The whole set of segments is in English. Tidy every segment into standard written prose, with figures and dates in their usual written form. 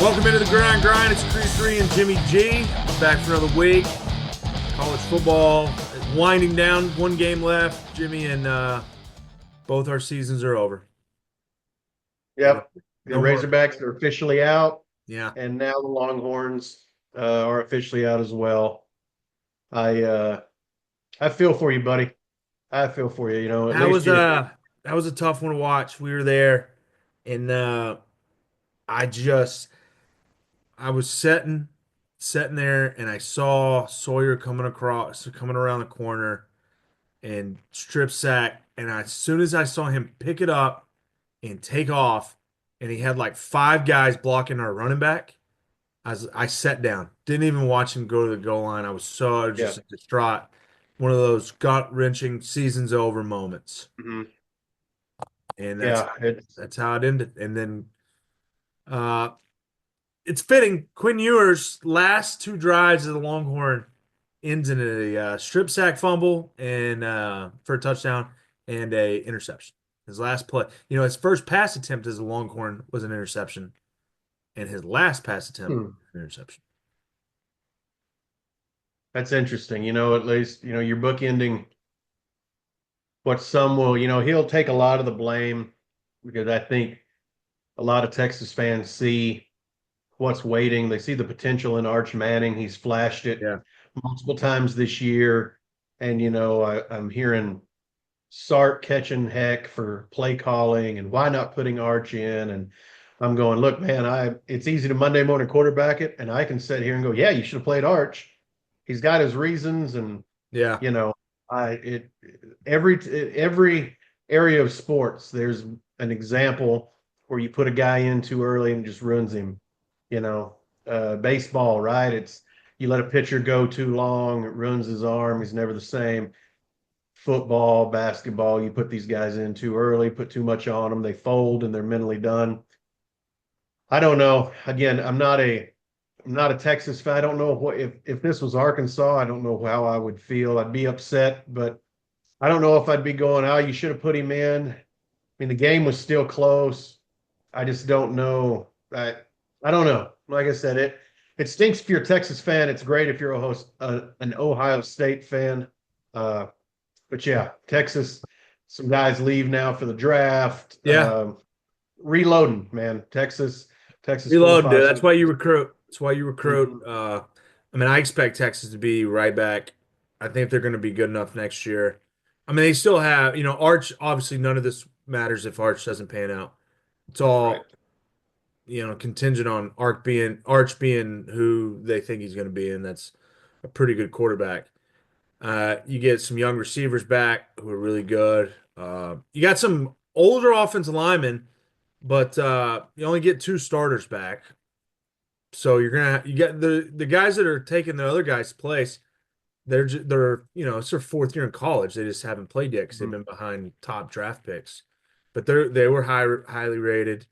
Welcome into the Grind. It's Creed 3 and Jimmy G. Back for another week. College football is winding down. One game left. Jimmy and both our seasons are over. No, Yep. The no more. Razorbacks are officially out, Yeah. and now the Longhorns are officially out as well. I uh, I feel for you, buddy. I feel for you. At That least was you. uh that was a tough one to watch. We were there and I just I was sitting there and I saw Sawyer coming around the corner and strip sack. And as soon as I saw him pick it up and take off, and he had like five guys blocking our running back, I sat down. Didn't even watch him go to the goal line. I was so Yeah. just distraught. One of those gut-wrenching season's over moments. Mhm. And Yeah. that's how it ended. And then uh it's fitting. Quinn Ewers' last two drives of the Longhorn ends in a strip sack fumble and for a touchdown and a interception. His last play, his first pass attempt as a Longhorn was an interception, and his last pass attempt Hmm. an interception. That's interesting. At least you're bookending what some will. He'll take a lot of the blame because I think a lot of Texas fans see what's waiting. They see the potential in Arch Manning. He's flashed it Yeah, multiple times this year, and I'm hearing Sark catching heck for play calling and why not putting Arch in. And I'm going, look, man, it's easy to Monday morning quarterback it, and I can sit here and go, yeah, you should have played Arch. He's got his reasons, and yeah, you know, I it every area of sports, there's an example where you put a guy in too early and it just ruins him. You know, baseball, right? It's you let a pitcher go too long, it ruins his arm. He's never the same. Football, basketball, you put these guys in too early, put too much on them, they fold and they're mentally done. I don't know. Again, I'm not a Texas fan. I don't know what if this was Arkansas, I don't know how I would feel. I'd be upset, but I don't know if I'd be going, oh, you should have put him in. I mean, the game was still close. I just don't know. I don't know. Like I said, it stinks if you're a Texas fan. It's great if you're an Ohio State fan. Uh, but yeah, Texas, some guys leave now for the draft. yeah. Reloading, man. Texas four or Reload, dude. five. That's why you recruit. That's why you recruit. Mhm. I mean, I expect Texas to be right back. I think they're going to be good enough next year. I mean, they still have, Arch. Obviously, none of this matters if Arch doesn't pan out. It's Right. all contingent on Arch being who they think he's going to be, and that's a pretty good quarterback. You get some young receivers back who are really good. You got some older offensive linemen, but you only get two starters back. So you get the guys that are taking the other guy's place. They're it's their fourth year in college. They just haven't played yet because they've Mhm. been behind top draft picks. But they were highly rated.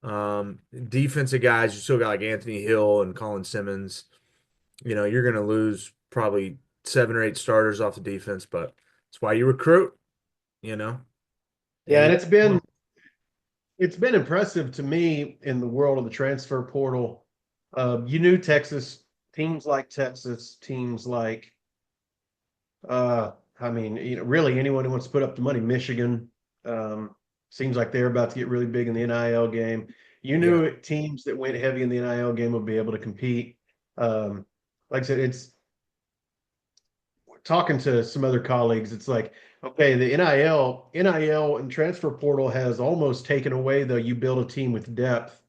Defensive guys, you still got like Anthony Hill and Colin Simmons. You're going to lose probably seven or eight starters off the defense, but that's why you recruit, you know. Yeah, And and it's been impressive to me in the world of the transfer portal. You knew Texas, teams like I mean, really anyone who wants to put up the money, Michigan, um, seems like they're about to get really big in the NIL game. You yeah, knew teams that went heavy in the NIL game would be able to compete. Like I said, it's talking to some other colleagues. It's like, okay, the NIL and transfer portal has almost taken away the you build a team with depth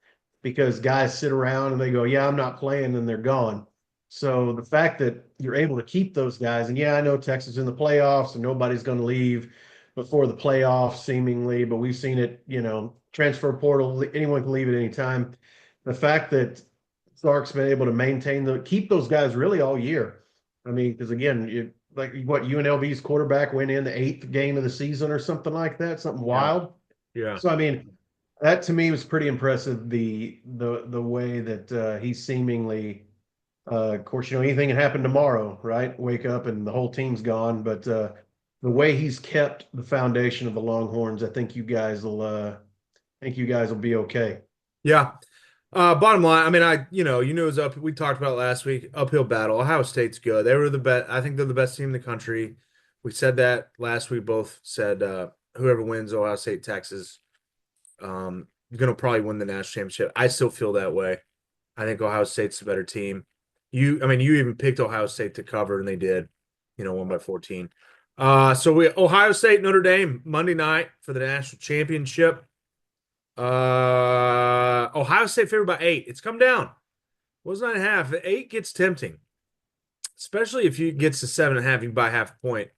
because guys sit around and they go, yeah, I'm not playing, and they're gone. So the fact that you're able to keep those guys, and yeah, I know Texas is in the playoffs and nobody's going to leave before the playoffs, seemingly, but we've seen it, transfer portal, anyone can leave at any time. The fact that Sark's been able to keep those guys really all year. I mean, because again, like what UNLV's quarterback went in the eighth game of the season or something like that, something yeah, wild. yeah, So I mean, that to me was pretty impressive. The way that he's seemingly, of course, anything can happen tomorrow, right? Wake up and the whole team's gone. But the way he's kept the foundation of the Longhorns, I think you guys will be okay. yeah. Bottom line, I mean, you knew it was up. We talked about it last week. Uphill battle. Ohio State's good. They were the best. I think they're the best team in the country. We said that last week. Both said whoever wins Ohio State, Texas, going to probably win the national championship. I still feel that way. I think Ohio State's the better team. I mean, you even picked Ohio State to cover, and they did. 1 by 14. So we Ohio State, Notre Dame Monday night for the national championship. Ohio State favored by 8. It's come down. Was 9.5. 8 gets tempting, especially if you gets to 7.5. You can buy half a point.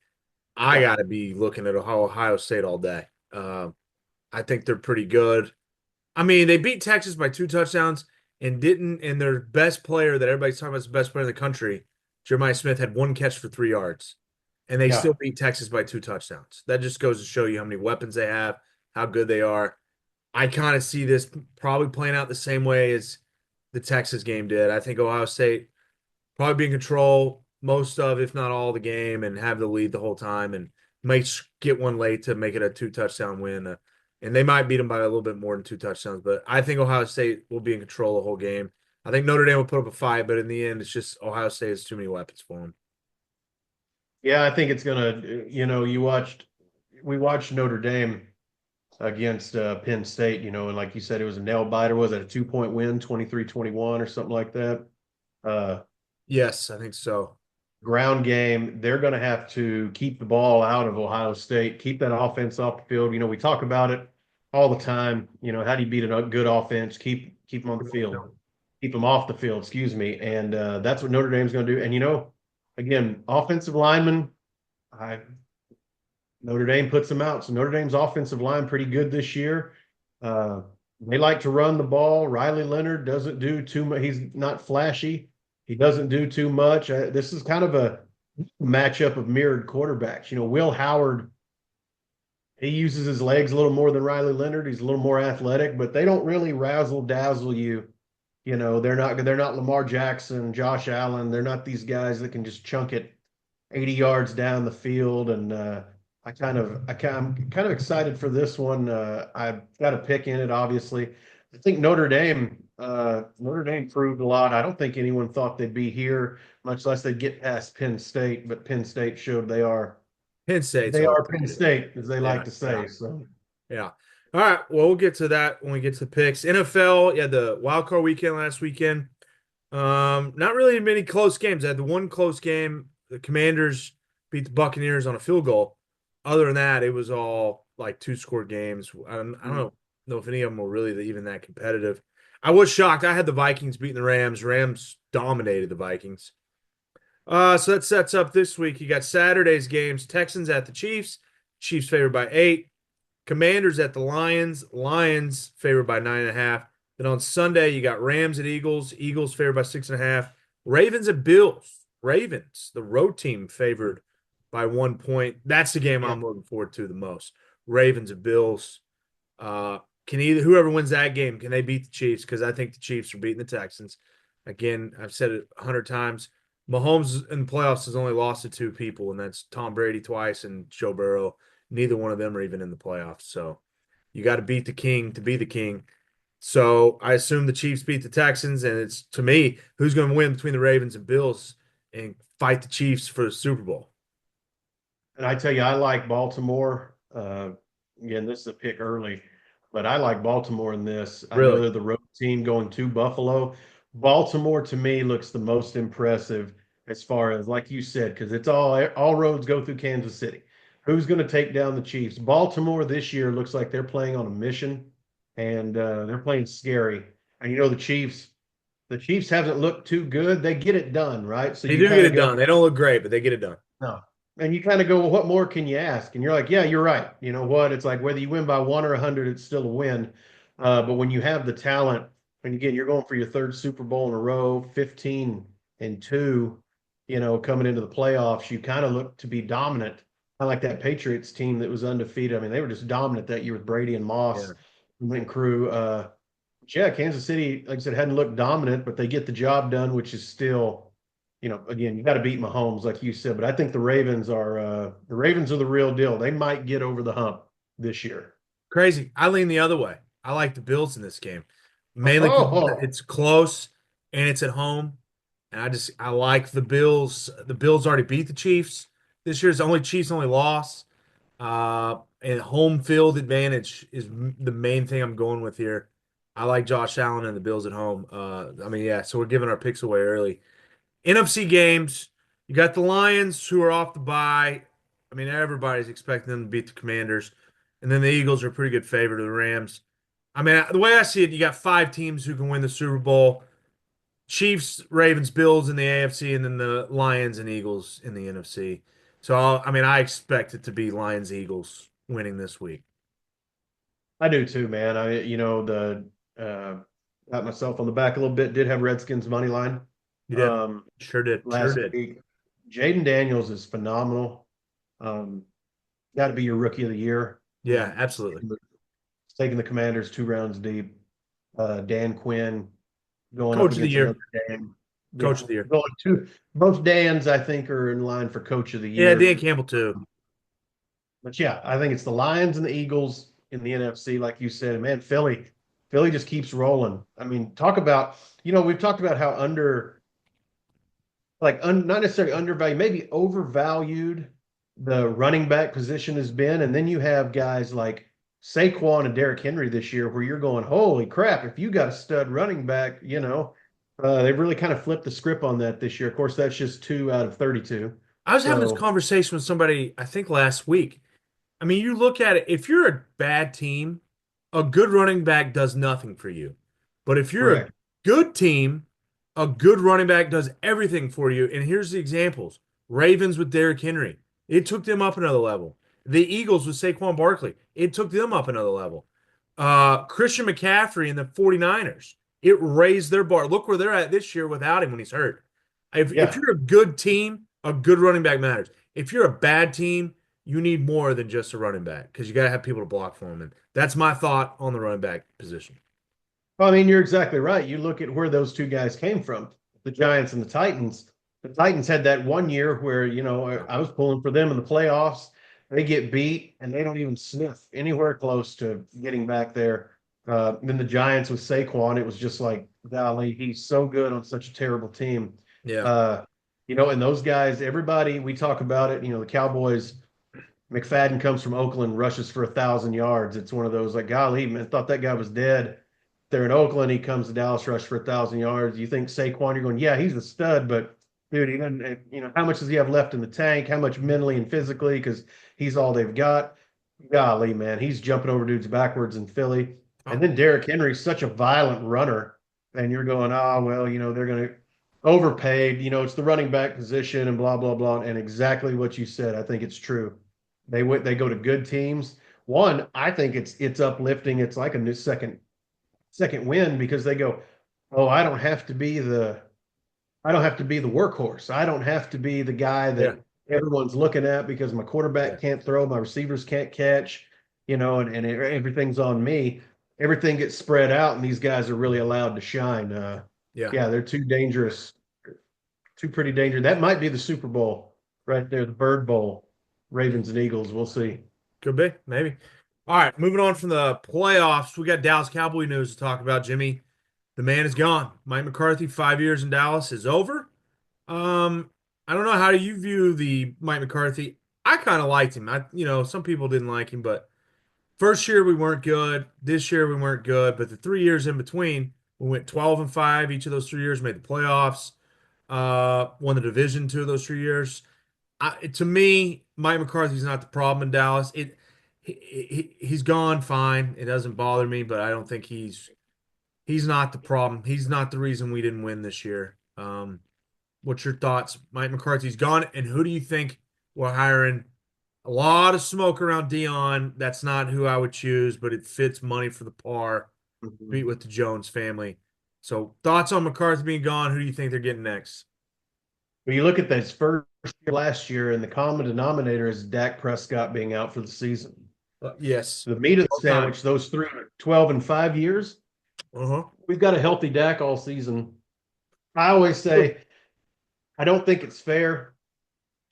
I Yeah. got to be looking at Ohio State all day. I think they're pretty good. I mean, they beat Texas by 2 touchdowns and their best player that everybody's talking about is the best player in the country, Jeremiah Smith, had 1 catch for 3 yards. And they Yeah. still beat Texas by 2 touchdowns. That just goes to show you how many weapons they have, how good they are. I kind of see this probably playing out the same way as the Texas game did. I think Ohio State probably be in control most of, if not all, the game and have the lead the whole time and might get one late to make it a 2 touchdown win. And they might beat them by a little bit more than 2 touchdowns, but I think Ohio State will be in control the whole game. I think Notre Dame will put up a fight, but in the end, it's just Ohio State has too many weapons for them. Yeah, I think it's gonna, we watched Notre Dame against Penn State, and like you said, it was a nail biter. Was it a 2-point win, 23-21 or something like that? Uh, Yes, I think so. Ground game, they're going to have to keep the ball out of Ohio State, keep that offense off the field. We talk about it all the time. How do you beat a good offense? Keep them on the field, keep them off the field. Excuse me, and that's what Notre Dame's going to do. And again, offensive linemen, I Notre Dame puts them out. So Notre Dame's offensive line pretty good this year. Uh, they like to run the ball. Riley Leonard doesn't do too much. He's not flashy. He doesn't do too much. This is kind of a matchup of mirrored quarterbacks. Will Howard, he uses his legs a little more than Riley Leonard. He's a little more athletic, but they don't really razzle dazzle you. They're not Lamar Jackson, Josh Allen. They're not these guys that can just chunk it 80 yards down the field. And I'm kind of excited for this one. I've got a pick in it, obviously. I think Notre Dame proved a lot. I don't think anyone thought they'd be here, much less they'd get past Penn State. But Penn State showed they are Penn State's they always are pretty Penn good. State, as they like Yeah, to yeah, say. So yeah. All right. Well, we'll get to that when we get to the picks. NFL, yeah, the wild card weekend last weekend. Not really many close games. I had the one close game. The Commanders beat the Buccaneers on a field goal. Other than that, it was all like two-score games. I don't know if any of them were really even that competitive. I was shocked. I had the Vikings beating the Rams. Rams dominated the Vikings. So that sets up this week. You got Saturday's games. Texans at the Chiefs. Chiefs favored by 8. Commanders at the Lions. Lions favored by 9.5. Then on Sunday, you got Rams at Eagles. Eagles favored by 6.5. Ravens at Bills. Ravens, the road team, favored by 1 point. That's the game yeah, I'm looking forward to the most. Ravens at Bills. Can either whoever wins that game, can they beat the Chiefs? Because I think the Chiefs are beating the Texans. Again, I've said it 100 times. Mahomes in the playoffs has only lost to 2 people, and that's Tom Brady twice and Joe Burrow. Neither one of them are even in the playoffs. So you got to beat the king to be the king. So I assume the Chiefs beat the Texans, and it's to me who's going to win between the Ravens and Bills and fight the Chiefs for the Super Bowl. and I tell you, I like Baltimore. Again, this is a pick early, but I like Baltimore in this. I know Really they're the road team going to Buffalo. Baltimore to me looks the most impressive as far as, like you said, because it's all roads go through Kansas City. Who's going to take down the Chiefs? Baltimore this year looks like they're playing on a mission, and they're playing scary. And the Chiefs haven't looked too good. They get it done, right? So they you do get kind of it go, done. They don't look great, but they get it done. no. And you kind of go, well, what more can you ask? And you're like, yeah, you're right. You know what? It's like whether you win by 1 or 100, it's still a win. But when you have the talent, and again, you're going for your third Super Bowl in a row, 15-2, coming into the playoffs, you kind of look to be dominant. I like that Patriots team that was undefeated. I mean, they were just dominant that year with Brady and Yeah. Moss and crew. Yeah, Kansas City, like I said, hadn't looked dominant, but they get the job done, which is still, again, you got to beat Mahomes, like you said. But I think the Ravens are the real deal. They might get over the hump this year. Crazy. I lean the other way. I like the Bills in this game. mainly because Oh, it's close and it's at home. And I like the Bills. The Bills already beat the Chiefs this year's only Chiefs only loss. And home field advantage is the main thing I'm going with here. I like Josh Allen and the Bills at home. I mean, yeah, so we're giving our picks away early. NFC games, you got the Lions who are off the bye. I mean, everybody's expecting them to beat the Commanders. And then the Eagles are a pretty good favorite of the Rams. I mean, the way I see it, you got five teams who can win the Super Bowl. Chiefs, Ravens, Bills in the AFC, and then the Lions and Eagles in the NFC. So, I mean, I expect it to be Lions, Eagles winning this week. I do too, man. Uh, got myself on the back a little bit. Did have Redskins money line You did. um, Sure did. Sure last did. week. Jaden Daniels is phenomenal. Um, got to be your rookie of the year. Yeah, absolutely. Taking the Commanders 2 rounds deep. Dan Quinn going up Coach of the against another year. Dan. Coach Yeah, of the year. going to both Dans, I think, are in line for Coach of the Yeah, Year. Dan Campbell too. But yeah, I think it's the Lions and the Eagles in the NFC, like you said. Man, Philly just keeps rolling. I mean, talk about, we've talked about how not necessarily undervalued, maybe overvalued the running back position has been. And then you have guys like Saquon and Derrick Henry this year where you're going, holy crap, if you got a stud running back, they've really kind of flipped the script on that this year. Of course, that's just 2 out of 32. I was having this So, conversation with somebody, I think last week. I mean, you look at it, if you're a bad team, a good running back does nothing for you. But if you're a correct. good team, a good running back does everything for you. And here's the examples. Ravens with Derrick Henry. It took them up another level. The Eagles with Saquon Barkley. It took them up another level. Christian McCaffrey and the 49ers. It raised their bar. Look where they're at this year without him when he's hurt. If Yeah. you're a good team, a good running back matters. If you're a bad team, you need more than just a running back because you got to have people to block for him. And that's my thought on the running back position. Well, I mean, you're exactly right. You look at where those two guys came from, the Giants and the Titans. The Titans had that one year where, I was pulling for them in the playoffs. They get beat and they don't even sniff anywhere close to getting back there. Then the Giants with Saquon, it was just like, golly, he's so good on such a terrible team. Yeah. Uh, and those guys, everybody, we talk about it, the Cowboys, McFadden comes from Oakland, rushes for 1,000 yards. It's one of those like, golly, man, thought that guy was dead. They're in Oakland. He comes to Dallas, rush for 1,000 yards. You think Saquon? You're going, yeah, he's a stud, but dude, he doesn't. How much does he have left in the tank? How much mentally and physically? Because he's all they've got. Golly, man, he's jumping over dudes backwards in Philly. And Oh, then Derrick Henry's such a violent runner, and you're going, oh well, they're going to overpaid. It's the running back position and blah blah blah. And exactly what you said, I think it's true. They go to good teams. One, I think it's uplifting. It's like a new second win because they go, oh, I don't have to be the workhorse. I don't have to be the guy yeah. that everyone's looking at because my Yeah. quarterback can't throw, my receivers can't catch, and everything's on me. Everything gets spread out, and these guys are really allowed to shine. Yeah. Yeah, they're too dangerous, too pretty dangerous. That might be the Super Bowl right there, the Bird Bowl, Ravens and Eagles. We'll see. Could be. Maybe. All right. Moving on from the playoffs, we got Dallas Cowboy news to talk about, Jimmy. The man is gone. Mike McCarthy, 5 years in Dallas is over. Um, I don't know how you view the Mike McCarthy. I kind of liked him. Some people didn't like him, but first year we weren't good. This year we weren't good, but the 3 years in between, we went 12-5 each of those 3 years, made the playoffs, won the division 2 of those 3 years. To me, Mike McCarthy's not the problem in Dallas. He's gone fine. It doesn't bother me, but I don't think he's not the problem. He's not the reason we didn't win this year. What's your thoughts? Mike McCarthy's gone, and who do you think we're hiring? A lot of smoke around Dion. That's not who I would choose, but it fits money for the par. Beat Mhm. with the Jones family. So thoughts on McCarthy being gone? Who do you think they're getting next? When you look at this first year last year, and the common denominator is Dak Prescott being out for the season. Yes. The meat of the All time. sandwich, those 12 and 5 years, Uh-huh. we've got a healthy Dak all season. I always say, I don't think it's fair.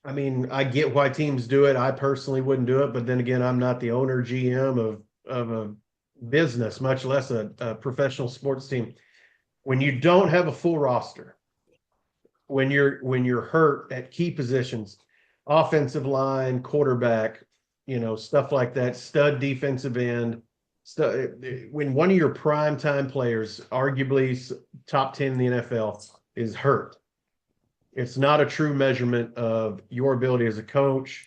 I mean, I get why teams do it. I personally wouldn't do it, but then again, I'm not the owner GM of a business, much less a professional sports team. When you don't have a full roster, when you're hurt at key positions, offensive line, quarterback, stuff like that, stud defensive end, stuff, when one of your prime time players, arguably top 10 in the NFL, is hurt, it's not a true measurement of your ability as a coach,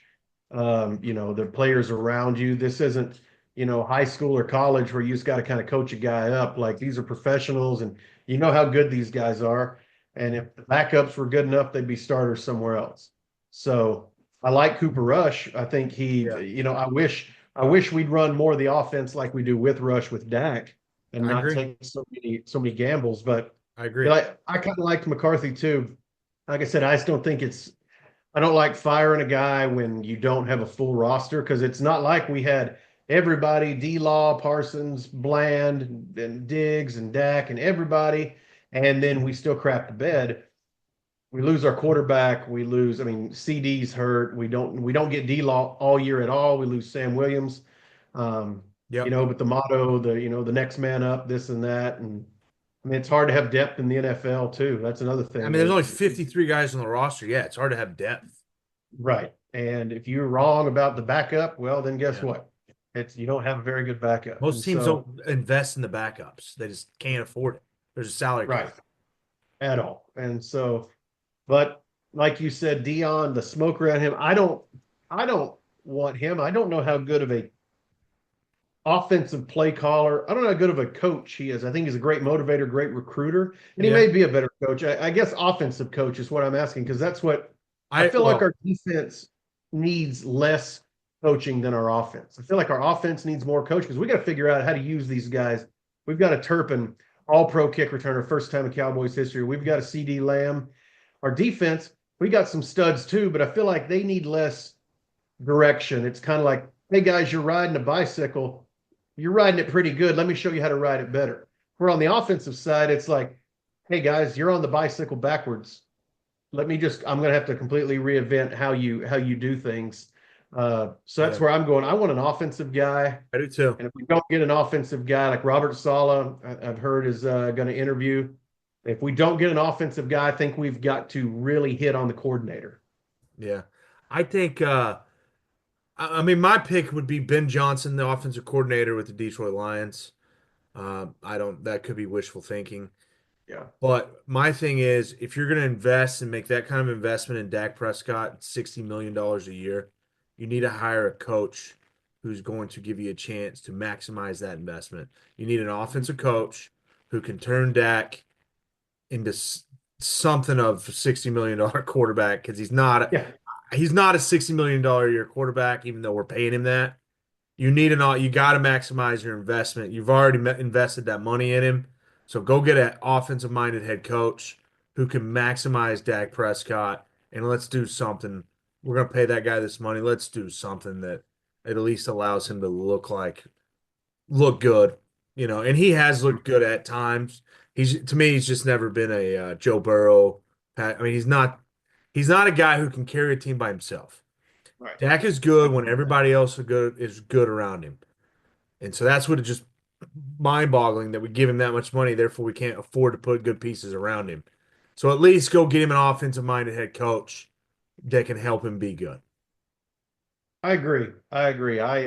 the players around you. This isn't, high school or college where you just got to kind of coach a guy up. Like these are professionals and you know how good these guys are. And if the backups were good enough, they'd be starters somewhere else. So I like Cooper Rush. I think Yeah, I wish we'd run more of the offense like we do with Rush with Dak and I not agree. take so many gambles. But I agree. I kind of liked McCarthy too. Like I said, I just don't think I don't like firing a guy when you don't have a full roster because it's not like we had everybody, D-Law, Parsons, Bland, and Diggs and Dak and everybody, and then we still crap the bed. We lose our quarterback. We lose. I mean, CD's hurt. We don't get D-Law all year at all. We lose Sam Williams. Um, Yep. but the motto, the next man up, this and that, and I mean, it's hard to have depth in the NFL too. That's another I thing. mean, there's only 53 guys on the roster. Yeah, it's hard to have depth. Right. And if you're wrong about the backup, well, then guess Yeah. what? It's you don't have a very good backup. Most And teams so, don't invest in the backups. They just can't afford it. There's a salary right, cap. at all. And so, but like you said, Dion, the smoke around him, I don't want him. I don't know how good of a offensive play caller. I don't know how good of a coach he is. I think he's a great motivator, great recruiter, and he Yeah. may be a better coach. I guess offensive coach is what I'm asking because that's what I I feel like well, our defense needs less coaching than our offense. I feel like our offense needs more coach because we got to figure out how to use these guys. We've got a Turpin, all pro kick returner, first time in Cowboys history. We've got a CD Lamb. Our defense, we got some studs too, but I feel like they need less direction. It's kind of like, hey guys, you're riding a bicycle. You're riding it pretty good. Let me show you how to ride it better. Where on the offensive side, it's like, hey guys, you're on the bicycle backwards. I'm going to have to completely reinvent how you do things. So that's yeah, where I'm going. I want an offensive guy. I do too. And if we don't get an offensive guy like Robert Sala, I've heard is going to interview. If we don't get an offensive guy, I think we've got to really hit on the coordinator. Yeah. I think I mean my pick would be Ben Johnson, the offensive coordinator with the Detroit Lions. I don't that could be wishful thinking. Yeah. But my thing is, if you're going to invest and make that kind of investment in Dak Prescott, $60 million a year, you need to hire a coach who's going to give you a chance to maximize that investment. You need an offensive coach who can turn Dak into something of $60 million quarterback because Yeah. he's not a $60 million a year quarterback, even though we're paying him that. You got to maximize your investment. You've already invested that money in him. So go get an offensive minded head coach who can maximize Dak Prescott and let's do something. We're going to pay that guy this money. Let's do something that it at least allows him to look good, and he has looked good at times. To me, he's just never been a Joe Burrow. I mean, he's not a guy who can carry a team by himself. Right. Dak is good when everybody else is good around him. And so that's what it just mind-boggling that we give him that much money, therefore we can't afford to put good pieces around him. So at least go get him an offensive-minded head coach that can help him be good. I agree. I agree. I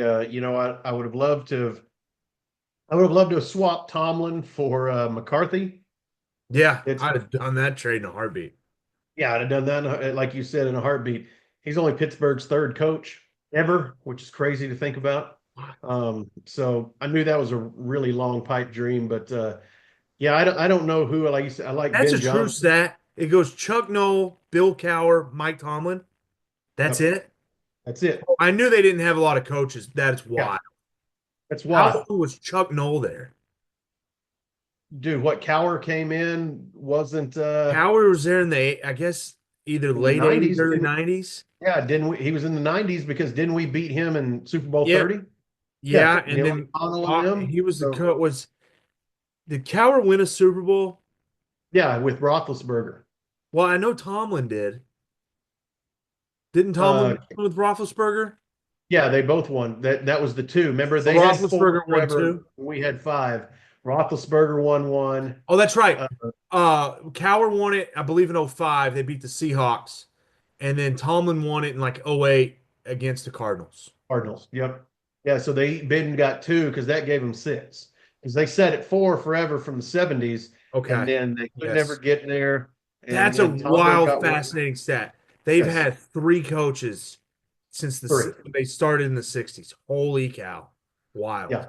would have loved to have swapped Tomlin for McCarthy. Yeah, It's I'd have done that trade in a heartbeat. Yeah, I'd have done that like you said in a heartbeat. He's only Pittsburgh's third coach ever, which is crazy to think about. So I knew that was a really long pipe dream, but yeah, I don't know who. Like you said, I like That's Ben a true Johnson. stat. It goes Chuck Noll, Bill Cowher, Mike Tomlin. That's Yep, it. that's it. I knew they didn't have a lot of coaches. That's Yeah, why. that's How wild, long was Chuck Noll there? dude. What Cower came in wasn't Cowher was there I guess, either in the late 80s, '90s. early Didn't 90s. Yeah, didn't we? He was in the '90s because didn't we beat him in Super Bowl Yeah, 30? Yeah, yeah, and Neil then O'Connell and them. he was the So coach. Did Cowher win a Super Bowl? yeah, with Roethlisberger. Well, I know Tomlin did. Didn't Uh, Tomlin win with Roethlisberger? Yeah, they both won. That was the two. Remember, So they had four Roethlisberger won forever. two. We had five. Roethlisberger won one. Oh, that's right. Uh, Cowher won it, I believe, in '05. They beat the Seahawks. And then Tomlin won it in like '08 against the Cardinals. Cardinals. Yep. Yeah, so they Biden got two because that gave them six. Because they set at four forever from the 70s, and Okay. then they could never Yes. get there. And That's a then Tomlin wild, got one. fascinating stat. They've Yes, had three coaches since three. they started in the '60s. Holy cow. Wild. Yeah.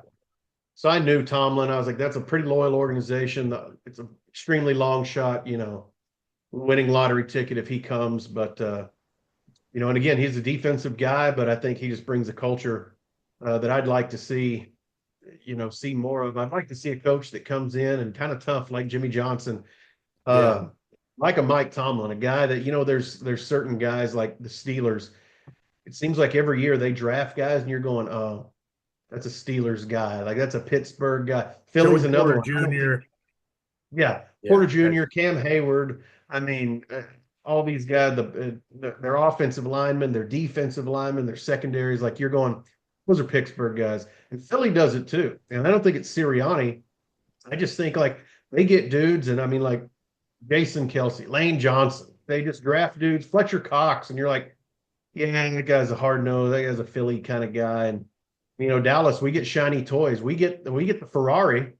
So I knew Tomlin. I was like, that's a pretty loyal organization. It's an extremely long shot, winning lottery ticket if he comes. But and again, he's a defensive guy, but I think he just brings a culture that I'd like to see more of. I'd like to see a coach that comes in and kind of tough like Jimmy Johnson, Yeah. uh, like a Mike Tomlin, a guy that there's certain guys like the Steelers. It seems like every year they draft guys, and you're going, oh, that's a Steelers guy, like that's a Pittsburgh guy. Joey Philly's another Porter one. I don't think, Jr. yeah, Yeah. Porter Jr., Cam Hayward. I mean, all these guys, their offensive linemen, their defensive linemen, their secondaries, like you're going, those are Pittsburgh guys. And Philly does it too. And I don't think it's Sirianni. I just think like they get dudes, and I mean, like Jason Kelsey, Lane Johnson. They just draft dudes, Fletcher Cox, and you're like, yeah, that guy's a hard nose. That guy's a Philly kind of guy. And Dallas, we get shiny toys. We get the Ferrari.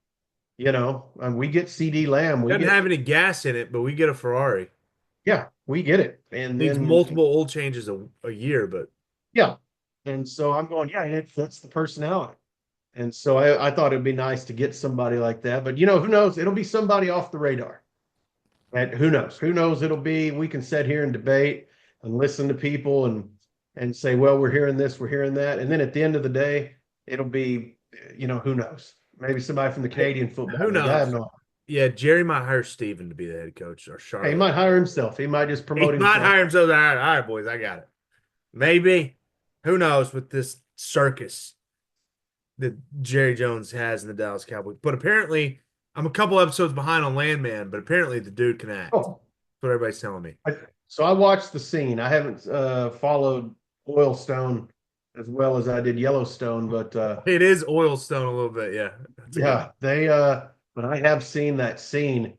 And we get CD Lamb. We Doesn't get have any gas in it, but we get a Ferrari. Yeah, we get it. And Needs then multiple oil changes a year, but yeah, and so I'm going, yeah, it fits the personality. And so I thought it'd be nice to get somebody like that. But who knows? It'll be somebody off the radar. And who knows? Who knows it'll be? We can sit here and debate and listen to people and say, well, we're hearing this, we're hearing that. And then at the end of the day, it'll be, who knows? Maybe somebody from the Canadian who Football League. I have knows? no. Yeah, Jerry might hire Steven to be the head coach or Hey, he Charlotte. might hire himself. He might just He promote might himself. hire himself. All right, boys, I got it. Maybe. Who knows with this circus that Jerry Jones has in the Dallas Cowboys. But apparently, I'm a couple episodes behind on Landman, but apparently the dude can act. Oh, That's what everybody's telling me. so I watched the scene. I haven't followed Oilstone as well as I did Yellowstone, but It is oil stone a little bit, yeah. That's a good one. yeah, but I have seen that scene.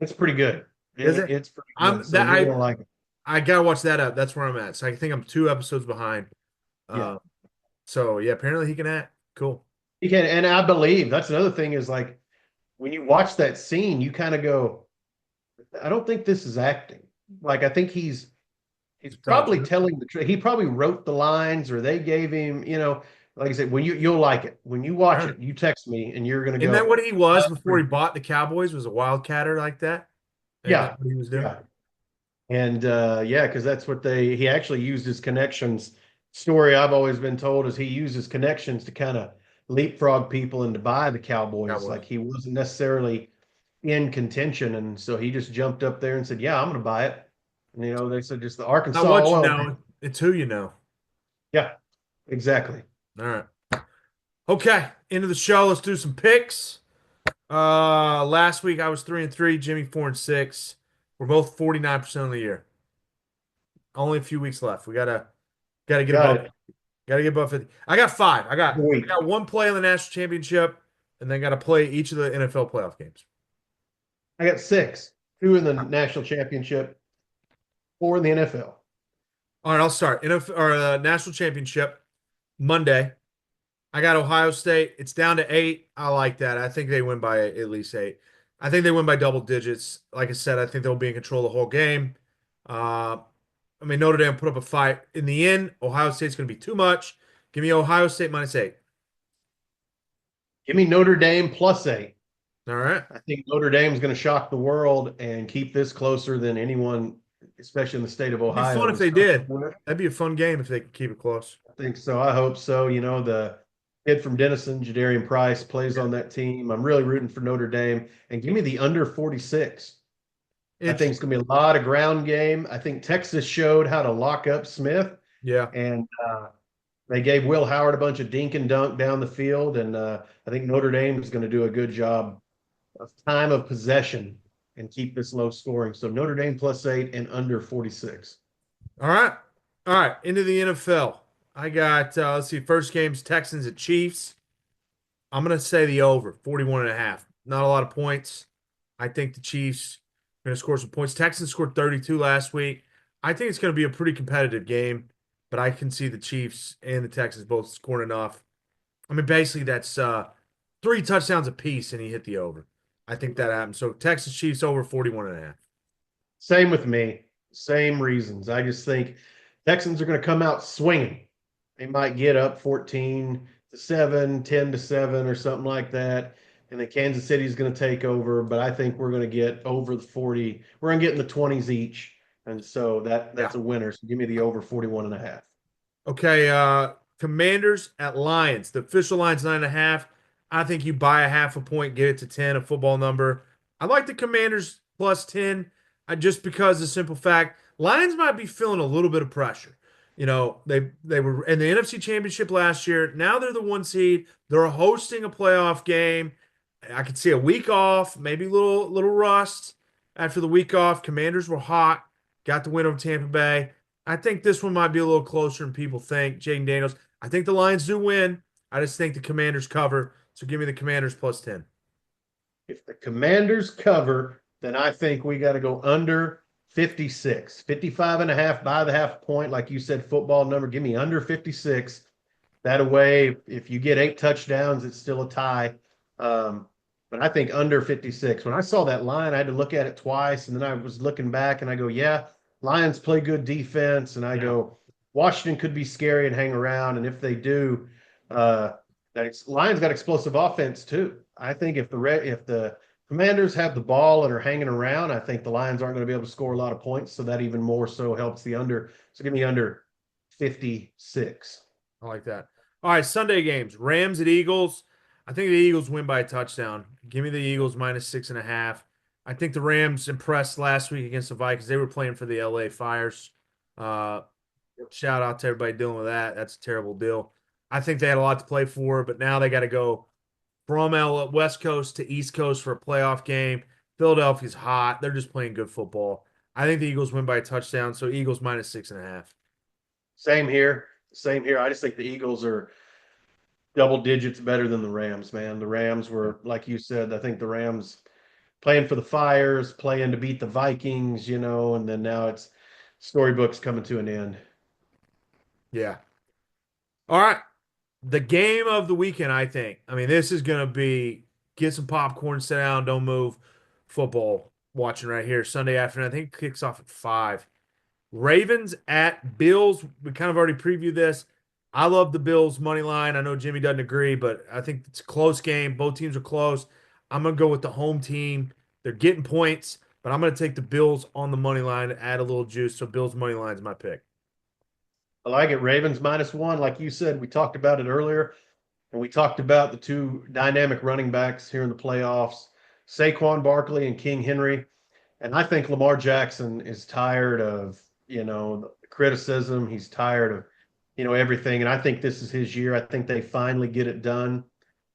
It's pretty good. Is it? It's pretty good. I'm So that you're gonna like it. I gotta watch that up. That's where I'm at. So I think I'm two episodes behind. Yeah. Uh, so yeah, apparently he can act. Cool. You can, and I believe that's another thing is like when you watch that scene, you kind of go, I don't think this is acting. Like I think he's Tell the probably truth. telling the truth. He probably wrote the lines or they gave him, like I said, when you'll like it. When you All watch right. it, you text me and you're gonna Isn't that go, what he was that's before he pretty bought the Cowboys? Was a wildcatter like that? Isn't yeah, that what he was doing? yeah. And yeah, because that's what he actually used his connections. Story I've always been told is he used his connections to kind of leapfrog people and to buy the Cowboys. Cowboys. Like he wasn't necessarily in contention. And so he just jumped up there and said, yeah, I'm gonna buy it. And they said just the Not Arkansas what you oil. know, it's who you know. Yeah, exactly. All right. Okay, into the show. Let's do some picks. Last week I was 3-3, Jimmy 4-6. We're both 49% of the year. Only a few weeks left. We gotta get Got above it. gotta get above 50. I got five. I Week. got one play in the national championship, and then gotta play each of the NFL playoff games. I got six, two in the national championship, four in the NFL. All right, I'll start. NFL or national championship Monday. I got Ohio State. It's down to 8. I like that. I think they win by at least 8. I think they win by double digits. Like I said, I think they'll be in control the whole game. Uh, I mean, Notre Dame put up a fight. In the end, Ohio State's going to be too much. Give me Ohio State -8. Give me Notre Dame +8. All right. I think Notre Dame is going to shock the world and keep this closer than anyone, especially in the state of It'd be Ohio, fun if was they did. comfortable with. That'd be a fun game if they could keep it close. I think so. I hope so. The kid from Denison, Jadarian Price, plays Yeah. on that team. I'm really rooting for Notre Dame. And give me the under 46. I think it's Interesting. going to be a lot of ground game. I think Texas showed how to lock up Smith, Yeah. and they gave Will Howard a bunch of dink and dunk down the field. And I think Notre Dame is going to do a good job of time of possession and keep this low scoring. So Notre Dame +8 and under 46. All right. All right. Into the NFL. I got, let's see, first game's Texans at Chiefs. I'm going to say the over, 41.5. Not a lot of points. I think the Chiefs are going to score some points. Texans scored 32 last week. I think it's going to be a pretty competitive game, but I can see the Chiefs and the Texans both scoring enough. I mean, basically, that's three touchdowns apiece, and he hit the over. I think that happens. So Texas Chiefs over 41.5. Same with me. Same reasons. I just think Texans are going to come out swinging. They might get up 14-7, 10-7, or something like that. And then Kansas City is going to take over. But I think we're going to get over the 40. We're going to get in the 20s each. And so that's Yeah. a winner. So give me the over 41.5. Okay, Commanders at Lions. The official line's 9.5. I think you buy a half a point, get it to 10, a football number. I like the Commanders plus 10, just because the simple fact Lions might be feeling a little bit of pressure. They were in the NFC Championship last year. Now they're the one seed. They're hosting a playoff game. I could see a week off, maybe little rust after the week off. Commanders were hot, got the win over Tampa Bay. I think this one might be a little closer than people think. Jaden Daniels. I think the Lions do win. I just think the Commanders cover. So give me the Commanders plus 10. If the Commanders cover, then I think we got to go under 56. 55.5 by the half point. Like you said, football number. Give me under 56. That way, if you get 8 touchdowns, it's still a tie. Um, but I think under 56. When I saw that line, I had to look at it twice, and then I was looking back, and I go, yeah, Lions play good defense, and I Yeah. go, Washington could be scary and hang around, and if they do, uh, Lions got explosive offense too. I think if the Commanders have the ball and are hanging around, I think the Lions aren't going to be able to score a lot of points, so that even more so helps the under. So give me under 56. I like that. All right, Sunday games. Rams at Eagles. I think the Eagles win by a touchdown. Give me the Eagles minus 6.5. I think the Rams impressed last week against the Vikings. They were playing for the LA Fires. Uh, Shout out to everybody dealing with that. That's a terrible deal. I think they had a lot to play for, but now they got to go from West Coast to East Coast for a playoff game. Philadelphia's hot. They're just playing good football. I think the Eagles win by a touchdown, so Eagles minus 6.5. Same here. Same here. I just think the Eagles are double digits better than the Rams, man. The Rams were, like you said, I think the Rams playing for the Fires, playing to beat the Vikings, and then now it's storybooks coming to an end. Yeah. All right. The game of the weekend, I think. I mean, this is going to be get some popcorn, sit down, don't move. Football watching right here Sunday afternoon. I think it kicks off at 5. Ravens at Bills. We kind of already previewed this. I love the Bills money line. I know Jimmy doesn't agree, but I think it's a close game. Both teams are close. I'm going to go with the home team. They're getting points, but I'm going to take the Bills on the money line, add a little juice. So Bills money line is my pick. I like it. Ravens -1. Like you said, we talked about it earlier, and we talked about the two dynamic running backs here in the playoffs, Saquon Barkley and King Henry. And I think Lamar Jackson is tired of, the criticism. He's tired of, everything. And I think this is his year. I think they finally get it done.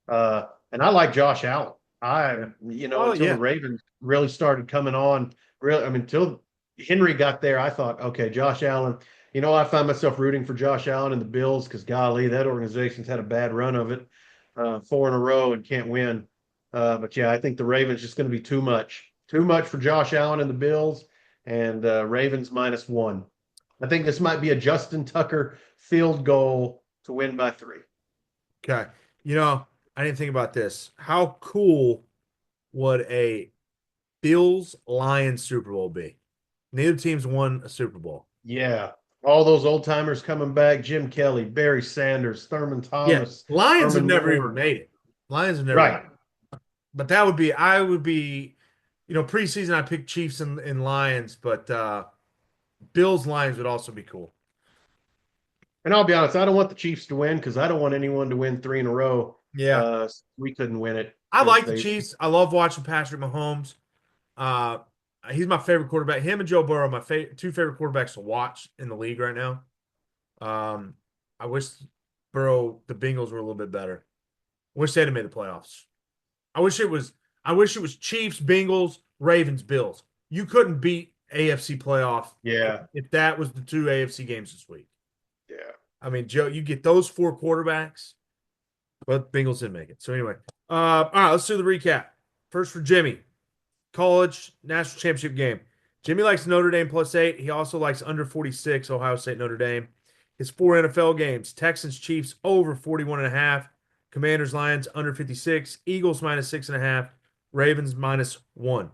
And I like Josh Allen. Oh Until the yeah, Ravens really started coming on, really, I mean, until Henry got there, I thought, okay, Josh Allen. I find myself rooting for Josh Allen and the Bills because, golly, that organization's had a bad run of it, 4 in a row and can't win. But yeah, I think the Ravens just going to be too much for Josh Allen and the Bills, and Ravens -1. I think this might be a Justin Tucker field goal to win by 3. okay. You know, I didn't think about this. How cool would a Bills Lions Super Bowl be? Neither team's won a Super Bowl. Yeah. All those old timers coming back, Jim Kelly, Barry Sanders, Thurman Yeah, Thomas, Lions have Herman never even Moore. made it. Lions have never, Right. but that would be, I would be, preseason I picked Chiefs and Lions, but Bills Lions would also be cool. And I'll be honest, I don't want the Chiefs to win because I don't want anyone to win 3 in a row. Yeah, We couldn't win it I because like the they, Chiefs. I love watching Patrick Mahomes. Uh, he's my favorite quarterback. Him and Joe Burrow, are my two favorite quarterbacks to watch in the league right now. Um, I wish the Bengals were a little bit better. Wish they'd have made the playoffs. I wish it was I wish it was Chiefs, Bengals, Ravens, Bills. You couldn't beat AFC playoff yeah, if that was the two AFC games this week. yeah. I mean, Joe, you get those four quarterbacks, but Bengals didn't make it. So anyway, all right, let's do the recap. First for Jimmy, college national championship game. Jimmy likes Notre Dame +8. He also likes under 46, Ohio State, Notre Dame. His four NFL games: Texans, Chiefs over 41.5. Commanders, Lions under 56. Eagles -6.5. Ravens -1. Yep.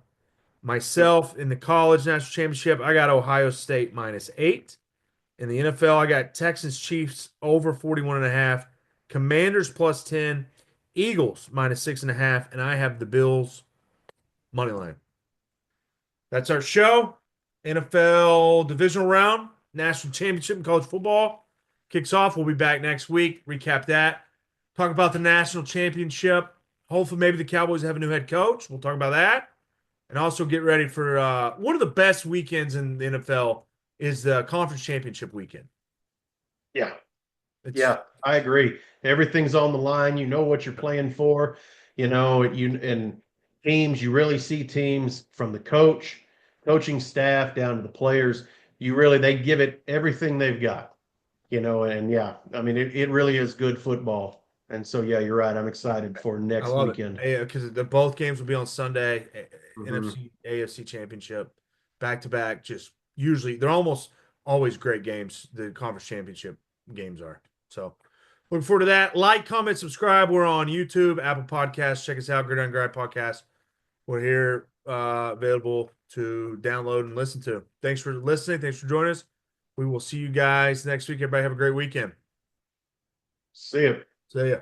Myself in the college national championship, I got Ohio State -8. In the NFL, I got Texans, Chiefs over 41.5. Commanders +10. Eagles -6.5. And I have the Bills money line. That's our show. NFL divisional round, national championship in college football kicks off. We'll be back next week, recap that, talk about the national championship. Hopefully, maybe the Cowboys have a new head coach. We'll talk about that. And also get ready for one of the best weekends in the NFL is the conference championship weekend. Yeah. It's Yeah, I agree. Everything's on the line. You know what you're playing for. You and teams, you really see teams from the coaching staff down to the players. They give it everything they've got, and yeah, I mean it really is good football. And so yeah, you're right. I'm excited for I next love it weekend. because the both games will be on Sunday. Hmm. NFC, AFC championship, back to back. Just usually they're almost always great games. The conference championship games are. So looking forward to that. Like, comment, subscribe. We're on YouTube, Apple Podcasts. Check us out, Gridiron Grind Podcast. We're here available to download and listen to. Thanks for listening. Thanks for joining us. We will see you guys next week. Everybody have a great weekend. See ya. See ya.